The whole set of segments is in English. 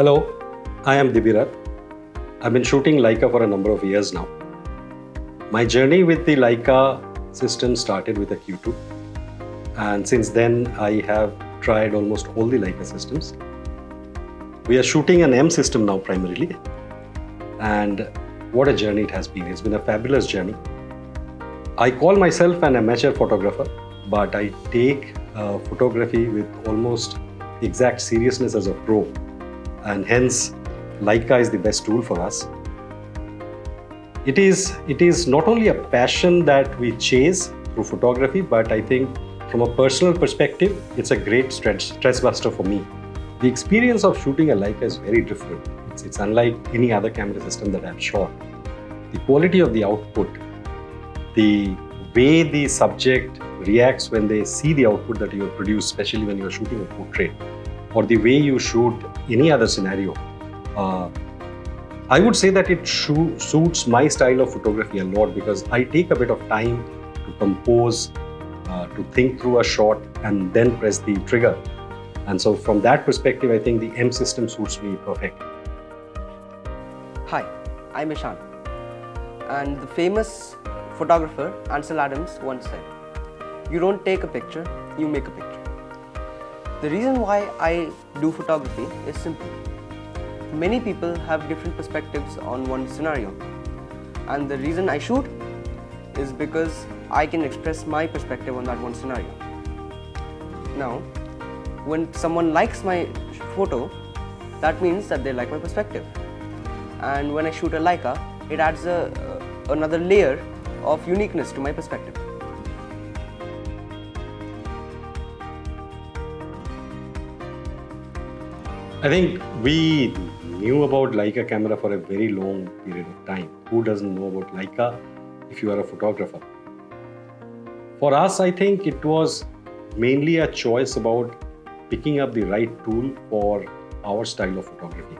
Hello, I am Dibirath. I've been shooting Leica for a number of years now. My journey with the Leica system started with a Q2, and since then I have tried almost all the Leica systems. We are shooting an M system now primarily, and what a journey it has been. It's been a fabulous journey. I call myself an amateur photographer, but I take photography with almost the exact seriousness as a pro, and hence Leica is the best tool for us. It is not only a passion that we chase through photography, but I think from a personal perspective, it's a great stress buster for me. The experience of shooting a Leica is very different. It's unlike any other camera system that I've shot. The quality of the output, the way the subject reacts when they see the output that you have produced, especially when you're shooting a portrait, or the way you shoot any other scenario, I would say that it suits my style of photography a lot, because I take a bit of time to compose, to think through a shot and then press the trigger. And so from that perspective, I think the M system suits me perfect. Hi, I'm Ishan, and the famous photographer Ansel Adams once said, "You don't take a picture, you make a picture." The reason why I do photography is simple. Many people have different perspectives on one scenario, and the reason I shoot is because I can express my perspective on that one scenario. Now, when someone likes my photo, that means that they like my perspective. And when I shoot a Leica, it adds another layer of uniqueness to my perspective. I think we knew about Leica camera for a very long period of time. Who doesn't know about Leica if you are a photographer? For us, I think it was mainly a choice about picking up the right tool for our style of photography.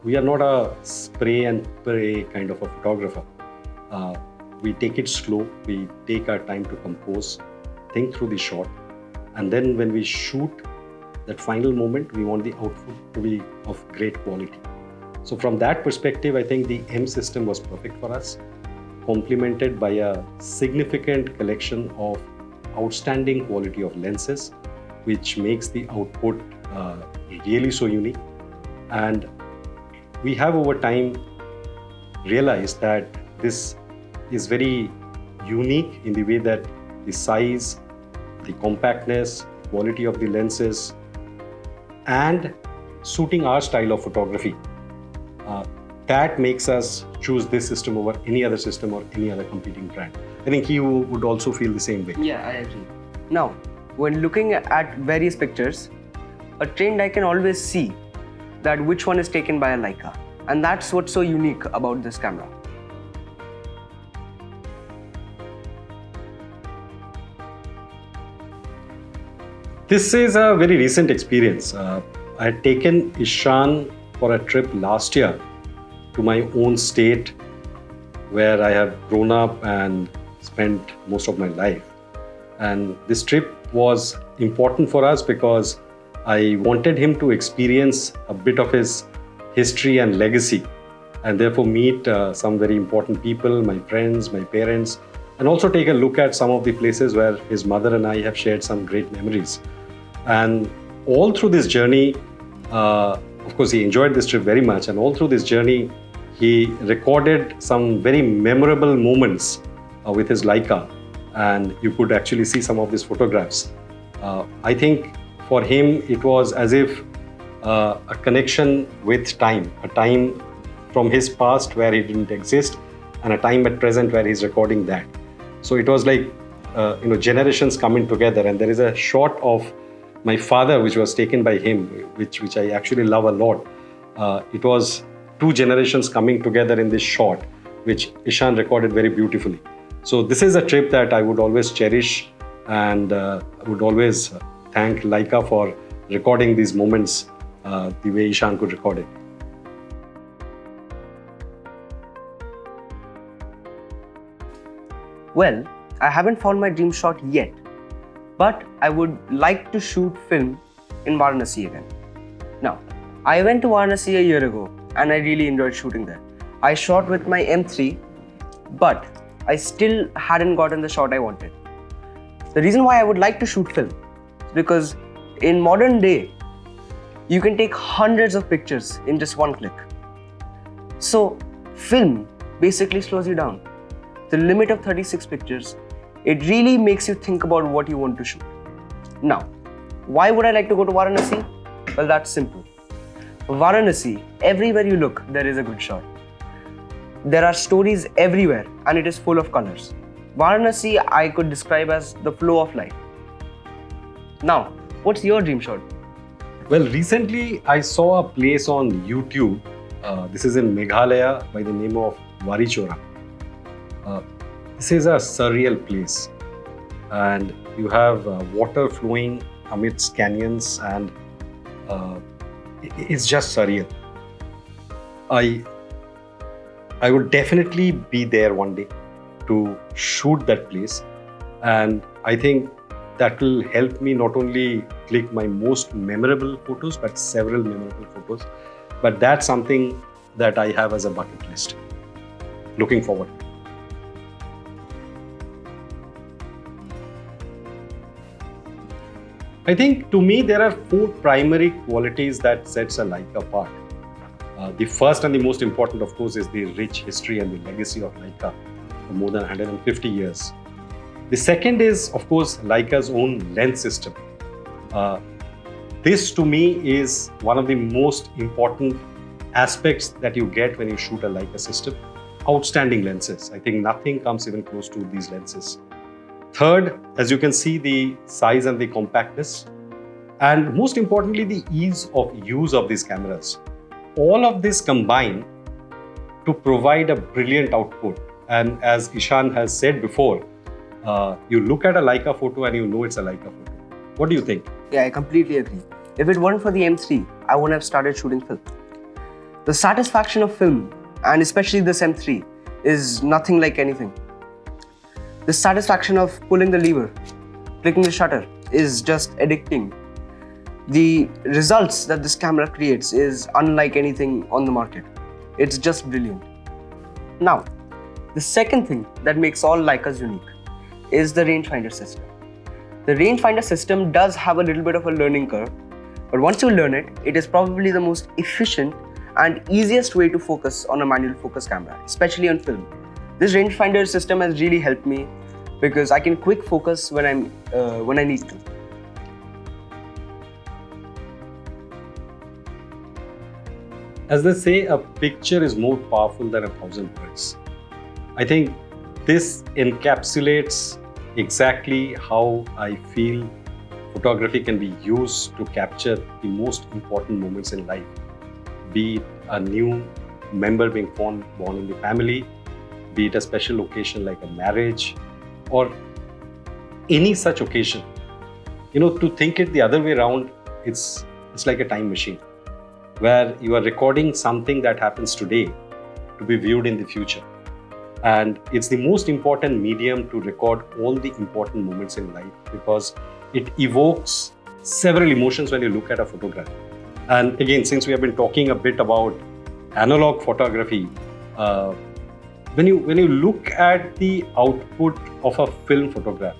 We are not a spray and pray kind of a photographer. We take it slow, we take our time to compose, think through the shot, and then when we shoot that final moment, we want the output to be of great quality. So from that perspective, I think the M system was perfect for us, complemented by a significant collection of outstanding quality of lenses, which makes the output really so unique. And we have over time realized that this is very unique in the way that the size, the compactness, quality of the lenses, and suiting our style of photography. That makes us choose this system over any other system or any other competing brand. I think you would also feel the same way. Yeah, I agree. Now, when looking at various pictures, a trained eye can always see that which one is taken by a Leica. And that's what's so unique about this camera. This is a very recent experience. I had taken Ishan for a trip last year to my own state, where I have grown up and spent most of my life. And this trip was important for us because I wanted him to experience a bit of his history and legacy, and therefore meet some very important people, my friends, my parents, and also take a look at some of the places where his mother and I have shared some great memories. And all through this journey, of course, he enjoyed this trip very much, and all through this journey, he recorded some very memorable moments with his Leica, and you could actually see some of these photographs. I think for him, it was as if a connection with time, a time from his past where he didn't exist, and a time at present where he's recording that. So it was like generations coming together, and there is a shot of my father which was taken by him, which I actually love a lot. It was two generations coming together in this shot, which Ishan recorded very beautifully. So this is a trip that I would always cherish, and would always thank Leica for recording these moments the way Ishan could record it. Well, I haven't found my dream shot yet, but I would like to shoot film in Varanasi again. Now, I went to Varanasi a year ago and I really enjoyed shooting there. I shot with my M3, but I still hadn't gotten the shot I wanted. The reason why I would like to shoot film is because in modern day, you can take hundreds of pictures in just one click. So film basically slows you down. The limit of 36 pictures, it really makes you think about what you want to shoot. Now, why would I like to go to Varanasi? Well, that's simple. Varanasi, everywhere you look, there is a good shot. There are stories everywhere and it is full of colors. Varanasi, I could describe as the flow of life. Now, what's your dream shot? Well, recently I saw a place on YouTube. This is in Meghalaya by the name of Varichora. This is a surreal place, and you have water flowing amidst canyons, and it's just surreal. I would definitely be there one day to shoot that place, and I think that will help me not only click my most memorable photos, but several memorable photos. But that's something that I have as a bucket list. Looking forward. I think to me there are four primary qualities that sets a Leica apart. The first and the most important, of course, is the rich history and the legacy of Leica for more than 150 years. The second is, of course, Leica's own lens system. This to me is one of the most important aspects that you get when you shoot a Leica system. Outstanding lenses. I think nothing comes even close to these lenses. Third, as you can see, the size and the compactness. And most importantly, the ease of use of these cameras. All of this combine to provide a brilliant output. And as Ishan has said before, you look at a Leica photo and you know it's a Leica photo. What do you think? Yeah, I completely agree. If it weren't for the M3, I wouldn't have started shooting film. The satisfaction of film, and especially this M3, is nothing like anything. The satisfaction of pulling the lever, clicking the shutter, is just addicting. The results that this camera creates is unlike anything on the market. It's just brilliant. Now, the second thing that makes all Leicas unique is the rangefinder system. The rangefinder system does have a little bit of a learning curve, but once you learn it, it is probably the most efficient and easiest way to focus on a manual focus camera, especially on film. This rangefinder system has really helped me because I can quick focus when I need to. As they say, a picture is more powerful than 1,000 words. I think this encapsulates exactly how I feel photography can be used to capture the most important moments in life. Be it a new member being born in the family, be it a special occasion like a marriage, or any such occasion. To think it the other way around, it's like a time machine where you are recording something that happens today to be viewed in the future. And it's the most important medium to record all the important moments in life because it evokes several emotions when you look at a photograph. And again, since we have been talking a bit about analog photography, when you look at the output of a film photograph,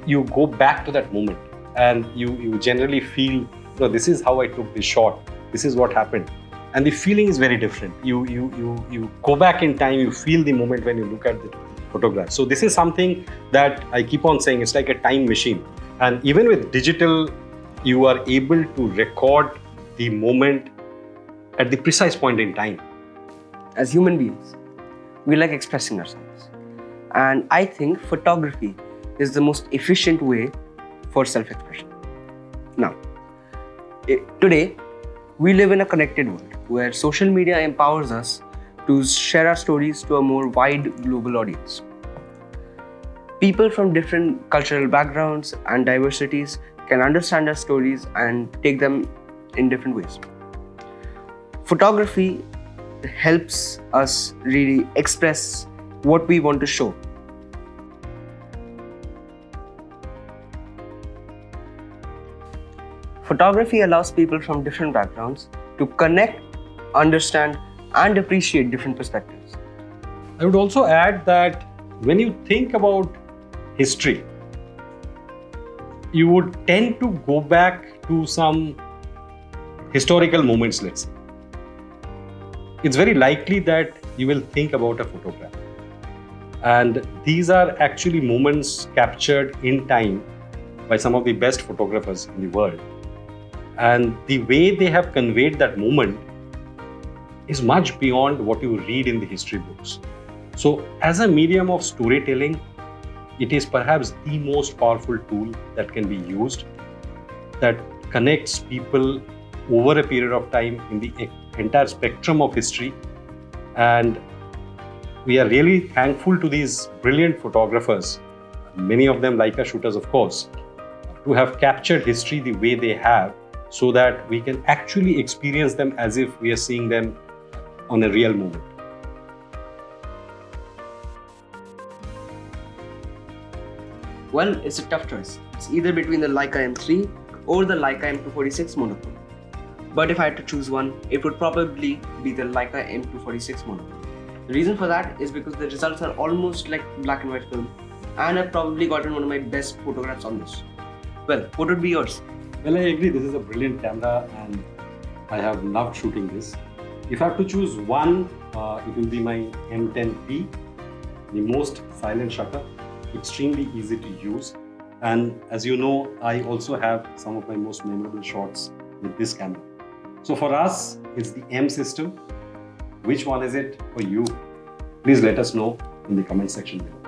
you go back to that moment and you generally feel, this is how I took this shot, this is what happened. And the feeling is very different. You go back in time, you feel the moment when you look at the photograph. So this is something that I keep on saying, it's like a time machine. And even with digital, you are able to record the moment at the precise point in time. As human beings, we like expressing ourselves. And I think photography is the most efficient way for self-expression. Now, today, we live in a connected world where social media empowers us to share our stories to a more wide global audience. People from different cultural backgrounds and diversities can understand our stories and take them in different ways. Photography helps us really express what we want to show. Photography allows people from different backgrounds to connect, understand, and appreciate different perspectives. I would also add that when you think about history, you would tend to go back to some historical moments, let's say. It's very likely that you will think about a photograph. And these are actually moments captured in time by some of the best photographers in the world. And the way they have conveyed that moment is much beyond what you read in the history books. So, as a medium of storytelling, it is perhaps the most powerful tool that can be used, that connects people over a period of time in the entire spectrum of history. And we are really thankful to these brilliant photographers, many of them Leica shooters, of course, to have captured history the way they have, so that we can actually experience them as if we are seeing them on a real moment. Well, it's a tough choice. It's either between the Leica M3 or the Leica M246 monochrome. But if I had to choose one, it would probably be the Leica M246 monochrome. The reason for that is because the results are almost like black and white film, and I've probably gotten one of my best photographs on this. Well, what would be yours? Well, I agree, this is a brilliant camera and I have loved shooting this. If I have to choose one, it will be my M10P, the most silent shutter, extremely easy to use. And as you know, I also have some of my most memorable shots with this camera. So for us, it's the M system. Which one is it for you? Please let us know in the comment section below.